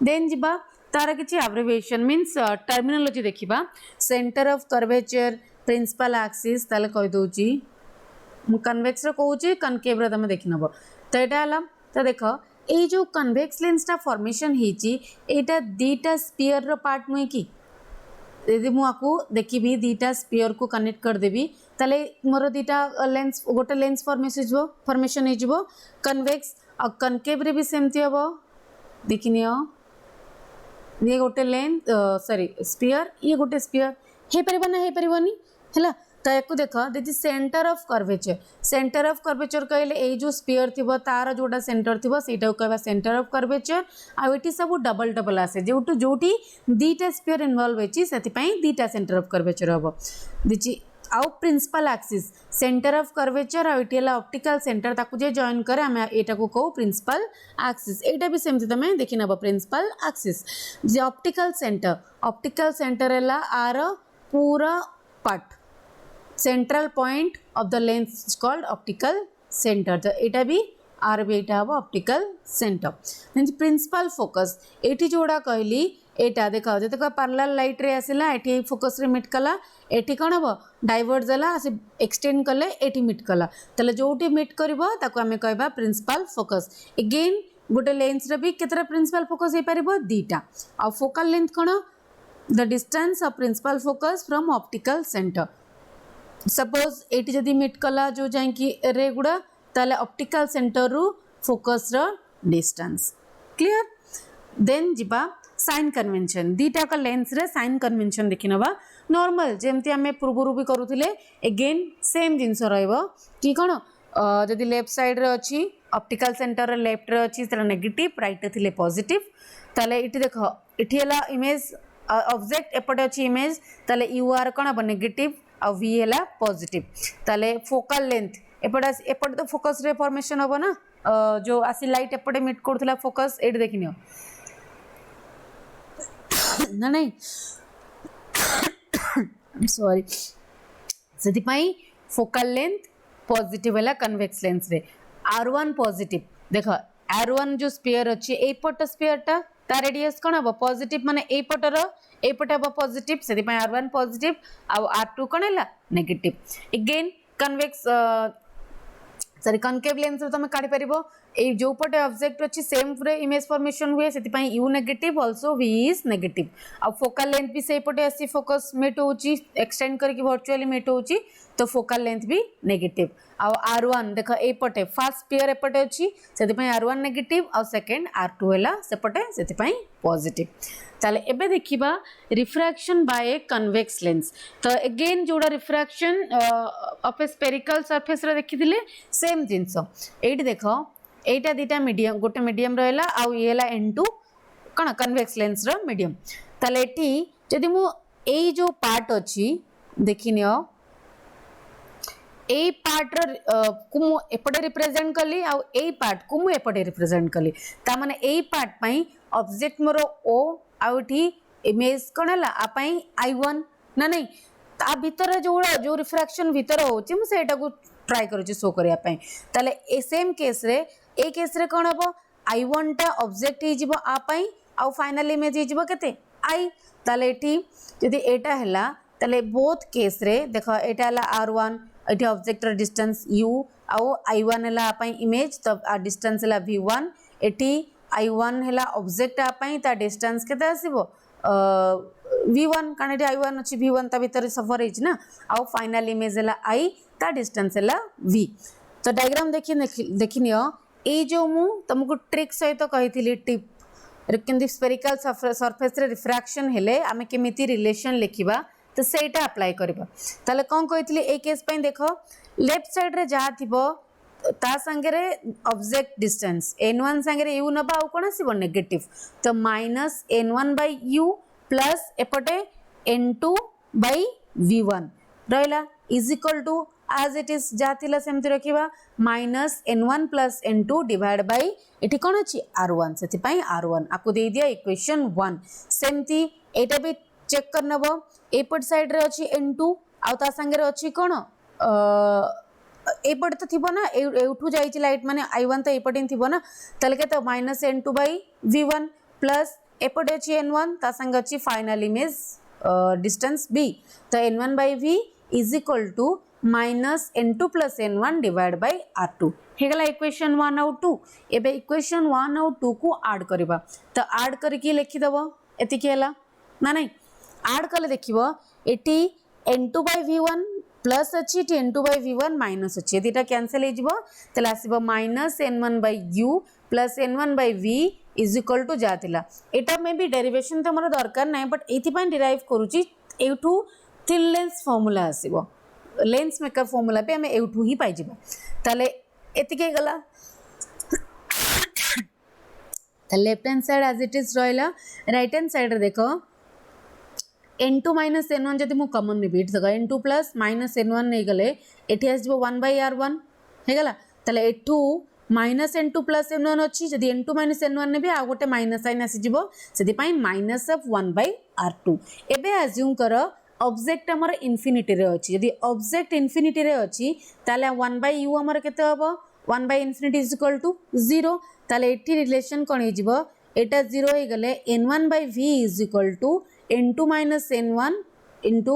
देन जीवा तार किसी एब्रिविएशन मीन्स टर्मिनोलॉजी देखा centre of curvature principal axis ताले कहि दोची मु कन्वेक्स रे कहूची कनकेव रे तमे देखि नबो तो एटा हला तो देख ए जो कन्वेक्स लेंस टा फॉर्मेशन हेची एटा दीटा स्फीयर रो पार्ट नुई की यदि मु आकू देखिबी दीटा स्फीयर को कनेक्ट कर देबी ताले मोर दीटा लेंस गोटे लेंस फॉर्मेशन हे जिवो कन्वेक्स और कनकेव रे भी सेमती हबो देखिनियो ये गोटे लेंस सॉरी स्फीयर ये गोटे स्फीयर हे परिबो ना हे परिबोनी हैला तो याकू देख देखिए सेंटर ऑफ कर्वेचर कहले ए जो स्फीयर थिबो तार जोटा सेंटर थिबो सेटा को कहबा सेंटर ऑफ कर्वेचर आ एटी सब डबल डबल आसे जोटी दीटा स्फीयर इन्वॉल्व होची सेति पई दीटा सेंटर ऑफ कर्वेचर हबो दिची आउ principal axis centre of curvature आ एटी ऑप्टिकल सेंटर ताकू जे जॉइन करे हम एटा को कहू प्रिंसिपल एक्सिस एटा भी सेमती तमे देखि नबो प्रिंसिपल एक्सिस जे ऑप्टिकल सेंटर है आर पूरा part central point of the lens is called optical centre तो एटा भी आर भी एटा हबो optical centre means principal focus एटी जोड़ा कहली एटा देखा जते पार्लर लाइट रे आसिला एटी फोकस रे मिट कला एटी कोन हबो डाइवर्ट जाला आसे एक्सटेंड कले एटी मिट कला तले जोटी मिट करबो ताको हमें कहबा प्रिंसिपल फोकस अगेन गोटे लेंस रे भी केतरा प्रिंसिपल फोकस हे पारिबो दीटा आ फोकल लेंथ कोन the distance of principal focus from optical centre suppose एटी जदि मिट कला जो जाकि रे गुड़ा ताले ऑप्टिकल सेंटर रु फोकस रो डिस्टेंस क्लियर देन जिबा साइन कन्वेंशन दीटा का लेंस रे साइन कन्वेंशन देखि नबा नॉर्मल जेमती आमे पूर्वरु भी करूथिले अगेन सेम जिंस रहइबो कि कोन जदि लेफ्ट साइड रे अछि ऑप्टिकल सेंटर रे लेफ्ट रे अछि तरा नेगेटिव राइट रे थिले पॉजिटिव ताले इठी देखो इठी हला इमेज ऑब्जेक्ट एपटे अछि इमेज ताले यू आर कोन अब नेगेटिव आ वी है पॉजिटिव ताले फोकल लेंथ एपटे तो फोकस रे फॉर्मेशन होबो ना जो आसी लाइट एपटे मिट करथला फोकस एट देखिनियो ना नहीं सॉरी सेति पई फोकल लेंथ पॉजिटिव है कन्वेक्स लेंस रे R1 पॉजिटिव देख R1 जो स्फीयर अछि ए पट स्फीयर ता ता रेडियस कोन हबो पॉजिटिव माने ए पटर ए पटे हबो पॉजिटिव सेति पई R1 पॉजिटिव आ R2 कोन हैला negative again convex sorry concave lens रे तमे काढी परिबो ए जो पटे ऑब्जेक्ट अछि सेम रे इमेज फॉर्मेशन हुए सेति पई U negative also V is negative आ फोकल लेंथ भी सेही पटे आसी फोकस मेट होची एक्सटेंड करके वर्चुअली मेट होची तो फोकल लेंथ भी नेगेटिव आ R1 देखो ए पटे फर्स्ट स्फीयर एपटे अछि सेति पई R1 नेगेटिव आ सेकंड R2 हैला सेपटे सेति पई पॉजिटिव ताले एबे देखिबा refraction by a convex lens तो अगेन जोड़ा refraction of a spherical surface रे देखिथिले सेम जिंस एठी देखो एटा दीटा मीडियम गोटे मीडियम रहला आ ये हला N2 कोन कन्वेक्स लेंस रो मीडियम ताले एठी जदि मु एई जो पार्ट अछि देखिनियो ए पार्ट को मु एपटे रिप्रेजेंट कली आ ए पार्ट को मु एपटे रिप्रेजेंट कली ता माने ए पार्ट पई ऑब्जेक्ट मोर ओ आउठी इमेज कोन हला आ पई I1 ना नहीं ता भीतर जो रिफ्रैक्शन भीतर होची मु सेटा को ट्राई करूची शो करिया पई ताले ए सेम केस रे कोन हबो I1 टा ऑब्जेक्ट ही जिवो आ पई आ फाइनल इमेज ही जिवो केते I ताले एठी यदि एटा हला ताले बोथ केस रे देखो एटा हला R1 एठी ऑब्जेक्ट र डिस्टेंस u आउ I1 हला आ पई इमेज तो डिस्टेंस हला v1 एठी I1 हला ऑब्जेक्ट आ पई ता डिस्टेंस केते आसीबो v1 कारण एठी I1 अछि v1 ता भीतर सफर हिच ना आउ फाइनल इमेज हला I ता डिस्टेंस हला v तो डायग्राम देखिनियो ए जो मु तुमको ट्रिक सहित कहिथिली टिप केमती स्फेरिकल सरफेस रे रिफ्रैक्शन हेले आमे केमिति रिलेशन लिखिबा तो सेटा अप्लाई करबा ताले कोन कहिथिली ए केस पई देखो लेफ्ट साइड रे जा थिबो ता संगे रे ऑब्जेक्ट डिस्टेंस n1 संगे रे u नबा आ कोन आसीबो नेगेटिव तो minus n1 by u plus एपटे n2 बाय v1 रहला is equal to as it is जाथिला सेमति रखिबा minus n1 plus n2 divide by एठी कोन अछि r1 सेति पई r1 आपको दे दिया इक्वेशन 1 सेमति एटा भी चेक करनबो एपट साइड रे अछि n2 आ ता संगे रे अछि कोन एपट तो थिबो ना एउठू जाईची लाइट माने I1 तो एपट इन थिबो ना तले के तो minus n2 by v1 plus एपट अछि n1 ता संगे अछि फाइनल इमेज डिस्टेंस b तो n1 by v is equal to minus n2 plus n1 divide by r2 हेगला इक्वेशन 1 और 2 एबे इक्वेशन 1 और 2 को ऐड करबा तो ऐड करके लिखि दबो एति के हला ना नहीं ऐड करले देखिबो एटी n2 बाय v1 प्लस अछि एटी n2 बाय v1 माइनस अछि एटा कैंसिल हे जिवो तले आसीबो minus n1 by u plus n1 by v is equal to जातिला एटा में भी डेरिवेशन तो हमर दरकार नै बट एथि पय डिराइव करूची एठू थिन लेंस फार्मूला आसीबो लेंस मेकर फार्मूला पे हमें एउठू ही पाई जिबा ताले एतिके गला the left hand side as it is रहला राइट हैंड साइड रे देखो n2 माइनस n1 जदि मु कॉमन ने बीट सका n2 प्लस माइनस n1 नै गले एठी आसीबो 1 बाय r1 हे गला ताले एठू माइनस n2 प्लस n1 अछि जदि n2 माइनस n1 ने भी आ गोटे माइनस साइन आसी जिवो सेति पई माइनस ऑफ 1 बाय r2 एबे अज्यूम करो ऑब्जेक्ट हमर इंफिनिटी रे अछि यदि ऑब्जेक्ट इंफिनिटी रे अछि ताले 1 बाय u हमर केते हबो 1 by infinity is equal to 0 ताले एठी रिलेशन कोन हे जिवो एटा 0 हे गले n1 by v is equal to n2 minus n1 into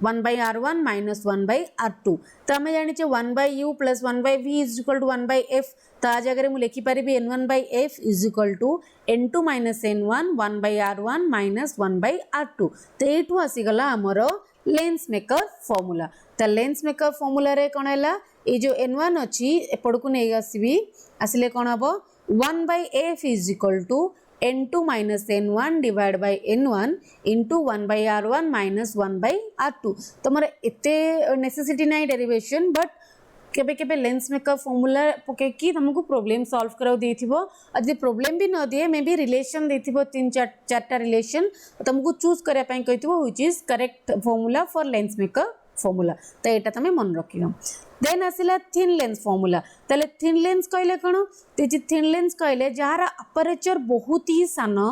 1 by r1 minus 1 by r2 तो हमें जानि छे 1 by u plus 1 by v is equal to 1 by f तो आज अगर मु लिखि परिबी n1 by f is equal to n2 minus n1 1 by r1 minus 1 by r2 तो एठू आसी गला हमरो लेंस मेकर फार्मूला तो लेंस मेकर फार्मूला रे कोन हैला ए जो n1 अछि एपड को नै आसीबी आसिले कोन हबो 1 by f is equal to n2 minus n1 divided by n1 into 1 by r1 minus 1 by r2 तो मोर एते नेसेसिटी नै डेरिवेशन बट केबे केबे लेंस मेकर फार्मूला पके की तुमको प्रॉब्लम सॉल्व कराउ देथिबो अदि प्रॉब्लम भी न दिए मे भी रिलेशन देथिबो 3-4टा रिलेशन तुमको चूज करे पय कहिथिबो which is correct formula for lens maker formula तो एटा तमे मन रखियो देन आसिला थिन लेंस फार्मूला तले थिन लेंस कहले कोन तेजी थिन लेंस कहले जहार अपर्चर बहुत ही सानो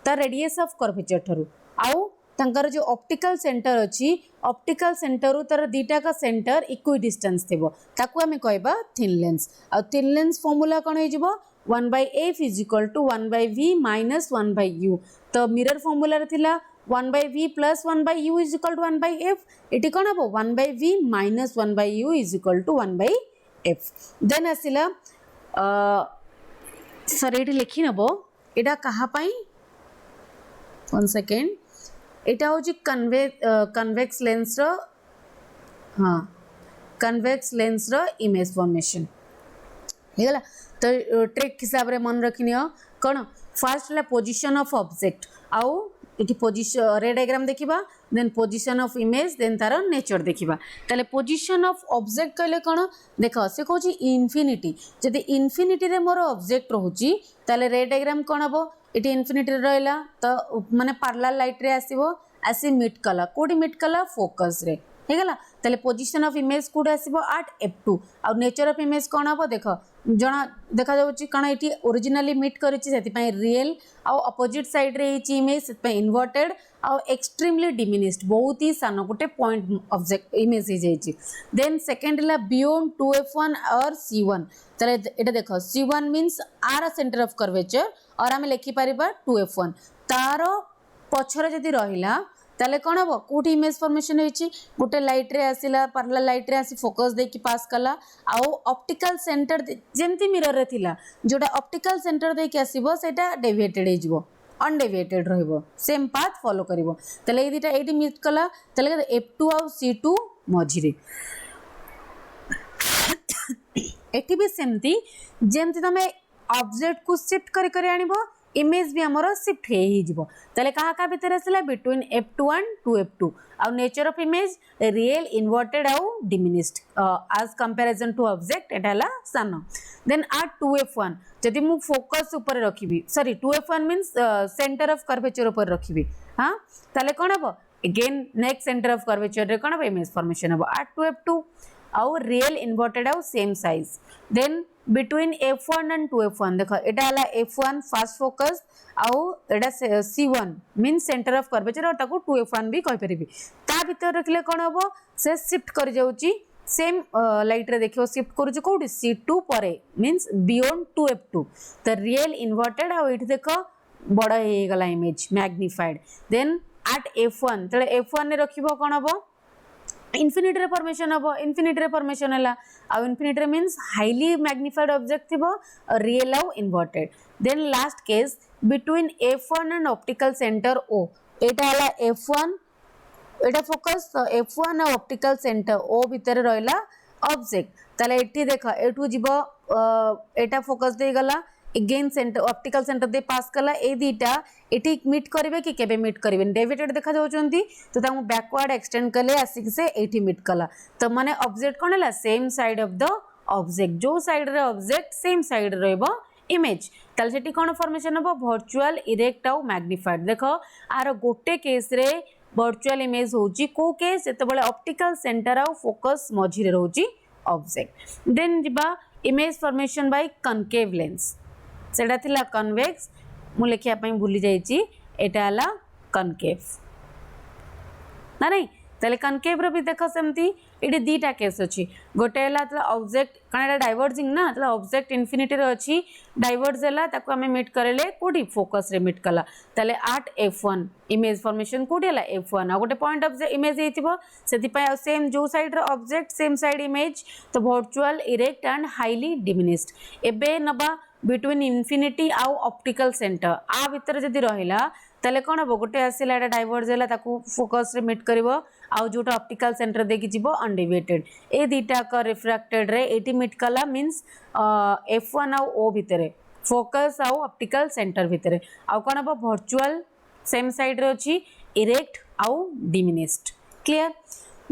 ता रेडियस ऑफ कर्वेचर थरु आउ तंकर जो ऑप्टिकल सेंटर अछि ऑप्टिकल सेंटर उ तर दीटा का सेंटर इक्वि डिस्टेंस थेबो ताकू हमें कहबा थिन लेंस आ थिन लेंस फार्मूला कोन हे जिवो 1 by f is equal to 1 by v minus 1 by u तो मिरर फार्मूला रे थिला 1 by v plus 1 by u is equal to 1 by f इटी कोन हबो 1 by v minus 1 by u is equal to 1 by f then आसिला सर एटी लिखि नबो एटा कहा पई 1 सेकंड एटा हो जी कन्वेक्स लेंस रो हां कन्वेक्स लेंस रो इमेज फॉर्मेशन हेगला तो ट्रिक हिसाब रे मन रखनियो कोन फर्स्ट ला पोजीशन ऑफ ऑब्जेक्ट आउ इटी पोजीशन रे डायग्राम देखिबा then position of image then तार नेचर देखिबा तले पोजीशन ऑफ ऑब्जेक्ट कहले कोन देखो से कहूची इन्फिनिटी जदि इन्फिनिटी रे मोर ऑब्जेक्ट रहूची तले रे डायग्राम कोन हबो इटी इन्फिनिटी रहला तो माने पैरेलल लाइट रे आसीबो आसी मीट कला कोडी मीट कला फोकस रे हेगला ताले पोजीशन ऑफ इमेज कोड आसीबो एट f2 आ नेचर ऑफ इमेज कोन हबो देखो जना देखा जाउची कण एठी ओरिजिनली मीट करिछि सेति पय रियल आ अपोजिट साइड रे एची इमेज सेति पय इन्वर्टेड आ एक्सट्रीमली डिमिनिश्ड बहुत ही सान गोटे पॉइंट ऑब्जेक्ट इमेज हे जाइछि देन सेकंड ला बियॉन्ड 2f1 और c1 ताले एटा देखो c1 मींस आर सेंटर ऑफ कर्वेचर और हमें लिखि परिबा 2f1 तारो पछरे जदी रहिला ताले कोन हबो कोठी इमेज फॉर्मेशन होईची गोटे लाइट रे आसीला पैरेलल लाइट रे आसी फोकस देकी पास कला आउ ऑप्टिकल सेंटर जेंती मिरर रे थिला जोटा ऑप्टिकल सेंटर देकी आसीबो सेटा डेविएटेड हे जिवो अनडेविएटेड रहिबो सेम पाथ फॉलो करिवो ताले ए दिटा एटी मीट कला ताले f2 आउ c2 मझिरे एटी भी सेमती जेंती तमे ऑब्जेक्ट को शिफ्ट करी करी आनिबो इमेज भी हमरो शिफ्ट हे जिवो तले कहा का भीतर आसला बिटवीन f2 एंड 2f2 आउ nature of image real inverted आउ diminished as comparison to object एटाला सान देन एट 2f1 जदि मु फोकस ऊपर रखिबी sorry 2f1 means centre of curvature ऊपर रखिबी हां तले कोन हबो again next centre of curvature रे कोन हबो इमेज फॉर्मेशन हबो एट 2f2 आउ रियल इन्वर्टेड आउ same size then between f1 and 2f1 देखो एटा हला f1 फास्ट फोकस आउ एटा c1 mean centre of curvature और ताको 2f1 भी कहि परिबी ता भीतर रखले कोन हबो से शिफ्ट कर जाउची सेम लाइट रे देखियो शिफ्ट करू छ कोडी c2 परे means beyond 2f2 the real inverted आउ इट देखो बड़ा हे गला image magnified then eight f1 तले f1 ने रखिबो कोन हबो इन्फिनिटी फॉर्मेशन हबो इन्फिनिटी फॉर्मेशन हला आ infinity means highly magnified object थिबो रियल आउ inverted then last case between f1 and optical centre o एटा हला f1 एटा फोकस f1 और ऑप्टिकल सेंटर o भीतर रहला ऑब्जेक्ट तले एठी देखा एठू जिवो एटा फोकस दे गला अगेन सेंटर ऑप्टिकल सेंटर दे पास कला ए दीटा एठी मीट करिवे कि केबे मीट करिवे डेविएटेड देखा जाउचंती तो तामु बैकवर्ड एक्सटेंड कले आसिक से एठी मीट कला तो माने ऑब्जेक्ट कोन हला same side of the object जो साइड रे ऑब्जेक्ट सेम साइड रहबो इमेज ताल सेठी कोन फॉर्मेशन हबो वर्चुअल इरेक्ट आउ मैग्निफाइड देखो आरो गोटे केस रे वर्चुअल इमेज होची को केस जते बळे ऑप्टिकल सेंटर आउ फोकस मझी रे रहउची ऑब्जेक्ट देन जिबा image formation by concave lens सेटा थिला कन्वेक्स मु लेखिया पई भूली जाईची एटा हला कनकेव ना नहीं तले कनकेव रो भी देखो सेमती एडी दीटा केस अछि गोटे हला तला ऑब्जेक्ट कनेडा डाइवर्जिंग ना तला ऑब्जेक्ट इन्फिनिटी रो अछि डाइवर्ज हला ताको हमें मीट करेले कोडी फोकस रे मीट कला तले एट f1 इमेज फॉर्मेशन कोडी हला f1 आ गोटे पॉइंट ऑफ इमेज हेतिबो सेति पय सेम जो साइड रो ऑब्जेक्ट सेम साइड इमेज तो virtual erect and highly diminished एबे नबा बिटवीन इन्फिनिटी आउ ऑप्टिकल सेंटर आ भीतर जदी रहिला तले कोन हबो गोटे आसिला एटा डाइवर्ज हला ताकू फोकस रे मीट करबो आउ जोटा ऑप्टिकल सेंटर देखि जिवो अनडेविएटेड ए दीटा का रिफ्रैक्टेड रे एटी मीट कला मींस f1 आउ o भीतरे फोकस आउ ऑप्टिकल सेंटर भीतरे आउ कोन हबो वर्चुअल सेम साइड रे अछि इरेक्ट आउ डिमिनिश्ड क्लियर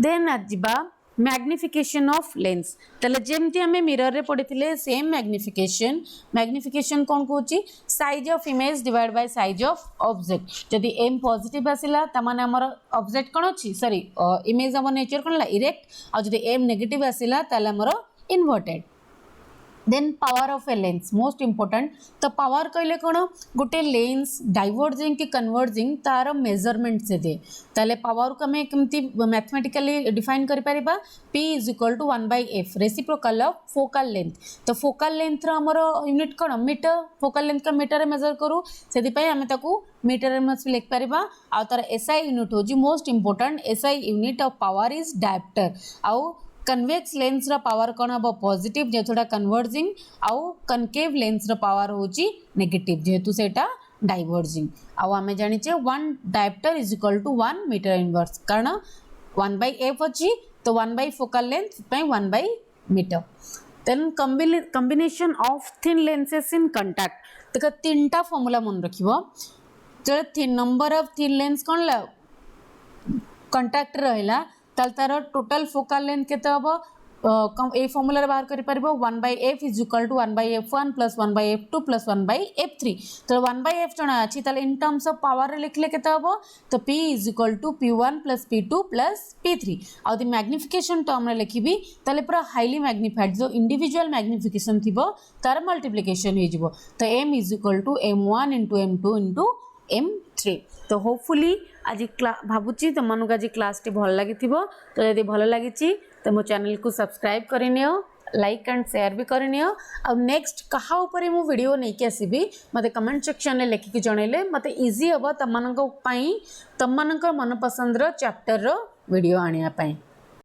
देन आजिबा मैग्निफिकेशन ऑफ लेंस तले जेमती हमें मिरर रे पडिथिले सेम मैग्निफिकेशन कोन कोची size of image divide by size of object जदी m पॉजिटिव आसिला त माने हमर ऑब्जेक्ट कोन अछि सॉरी इमेज हमर नेचर कोन ला इरेक्ट आ जदी m नेगेटिव आसिला ताले हमर inverted then power of a lens most important तो पावर कहले कोन गोटे लेंस डाइवर्जिंग कि कन्वर्जिंग तार मेजरमेंट से दे ताले पावर को हमें केमती मैथमेटिकली डिफाइन करि परिबा p = 1/f reciprocal of focal length तो फोकल लेंथ रो हमर यूनिट कोन मीटर फोकल लेंथ का मीटर रे मेजर करू सेति पय हमें ताकू मीटर में लिख परिबा आ तार SI यूनिट हो जी most important SI unit of power is dioptre आउ कन्वेक्स लेंस रा पावर कोन हबो पॉजिटिव जेतुडा कन्वर्जिंग आउ कनकेव लेंस रा पावर होची नेगेटिव जेतु सेटा डाइवर्जिंग आउ हमें जानि छे 1 डायप्टर = 1 मीटर इनवर्स कारण 1/f अछि तो 1 फोकल लेंथ पे 1 metre then combination of thin lenses in contact तक तीनटा फार्मूला मन रखिबो जे thin number of thin lens कोन कांटेक्ट रहला तार टोटल फोकल लेंथ केते हबो ए फॉर्मूला बाहर कर पारिबो 1/f is equal to 1/f1 plus 1/f2 plus 1/f3 तो 1/f जना अछि ताले इन टर्म्स ऑफ पावर रे लिखले केते हबो तो p is equal to p1 plus p2 plus p3 आ द मैग्निफिकेशन टर्म रे लिखिबी ताले पूरा हाईली मैग्निफाइड जो इंडिविजुअल मैग्निफिकेशन थिबो तार मल्टीप्लिकेशन हे जिवो तो m is equal to m1 into m2 into m3 तो होपफुली आज भावुची तुम मानक आज क्लास टी भल लगी तो यदि भल लगी तो मो चैनल को सब्सक्राइब करनियो लाइक एंड शेयर भी करनियो आ नेक्स्ट कहा ऊपर मु वीडियो नहीं के आसीबी मते कमेंट सेक्शन में लिखिक जनइले मते इजी हम तुम मानक मन पसंद रो चैप्टर रो वीडियो आनिया पई।